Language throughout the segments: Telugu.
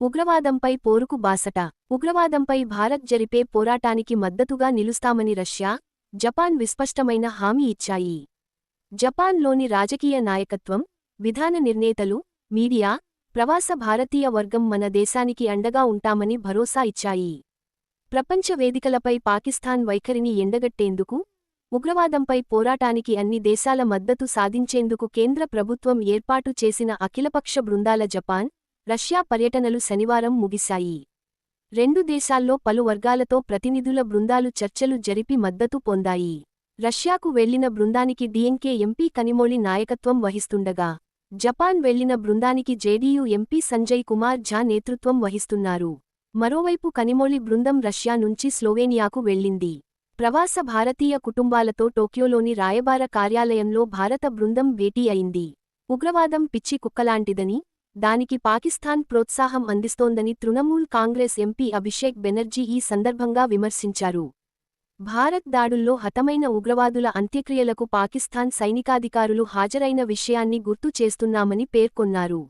ఉగ్రవాదంపై పోరుకు బాసట. ఉగ్రవాదంపై భారత్ జరిపే పోరాటానికి మద్దతుగా నిలుస్తామని రష్యా, జపాన్ విస్పష్టమైన హామీ ఇచ్చాయి. జపాన్లోని రాజకీయ నాయకత్వం, విధాన నిర్ణేతలు, మీడియా, ప్రవాస భారతీయ వర్గం మన దేశానికి అండగా ఉంటామని భరోసా ఇచ్చాయి. ప్రపంచ వేదికలపై పాకిస్తాన్ వైఖరిని ఎండగట్టేందుకు, ఉగ్రవాదంపై పోరాటానికి అన్ని దేశాల మద్దతు సాధించేందుకు కేంద్ర ప్రభుత్వం ఏర్పాటు చేసిన అఖిలపక్ష బృందాల జపాన్, రష్యా పర్యటనలు శనివారం ముగిశాయి. రెండు దేశాల్లో పలు వర్గాలతో ప్రతినిధుల బృందాలు చర్చలు జరిపి మద్దతు పొందాయి. రష్యాకు వెళ్లిన బృందానికి డీఎంకే ఎంపీ కనిమొళి నాయకత్వం వహిస్తుండగా, జపాన్ వెళ్లిన బృందానికి జేడీయూ ఎంపీ సంజయ్ కుమార్ ఝా నేతృత్వం వహిస్తున్నారు. మరోవైపు కనిమొళి బృందం రష్యా నుంచి స్లోవేనియాకు వెళ్లింది. ప్రవాస భారతీయ కుటుంబాలతో టోక్యోలోని రాయబార కార్యాలయంలో భారత బృందం భేటీ అయింది. ఉగ్రవాదం పిచ్చి కుక్కలాంటిదని, దానికి పాకిస్తాన్ ప్రోత్సాహం అందిస్తోందని తృణమూల్ కాంగ్రెస్ ఎంపీ అభిషేక్ బెనర్జీ ఈ సందర్భంగా విమర్శించారు. భారత్ దాడుల్లో హతమైన ఉగ్రవాదుల అంత్యక్రియలకు పాకిస్తాన్ సైనికాధికారులు హాజరైన విషయాన్ని గుర్తు చేస్తున్నామని పేర్కొన్నారు.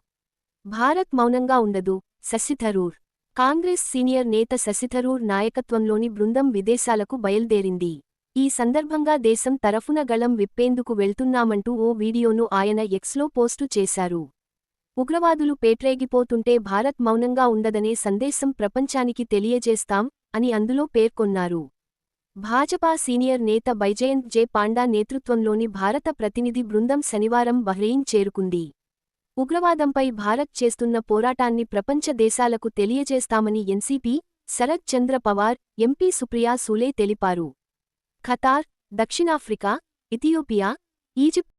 భారత్ మౌనంగా ఉండదు. శశి థరూర్. కాంగ్రెస్ సీనియర్ నేత శశి థరూర్ నాయకత్వంలోని బృందం విదేశాలకు బయల్దేరింది. ఈ సందర్భంగా దేశం తరఫున గళం విప్పేందుకు వెళ్తున్నామంటూ ఓ వీడియోను ఆయన ఎక్స్లో పోస్టు చేశారు. ఉగ్రవాదులు పేట్రేగిపోతుంటే భారత్ మౌనంగా ఉండదనే సందేశం ప్రపంచానికి తెలియజేస్తాం అని అందులో పేర్కొన్నారు. భాజపా సీనియర్ నేత బైజయంత్ జే పాండా నేతృత్వంలోని భారత ప్రతినిధి బృందం శనివారం బహ్రెయిన్ చేరుకుంది. ఉగ్రవాదంపై భారత్ చేస్తున్న పోరాటాన్ని ప్రపంచ దేశాలకు తెలియజేస్తామని ఎన్సీపీ, శరద్ చంద్ర పవార్, ఎంపీ సుప్రియా సూలే తెలిపారు. ఖతార్, దక్షిణాఫ్రికా, ఇథియోపియా, ఈజిప్ట్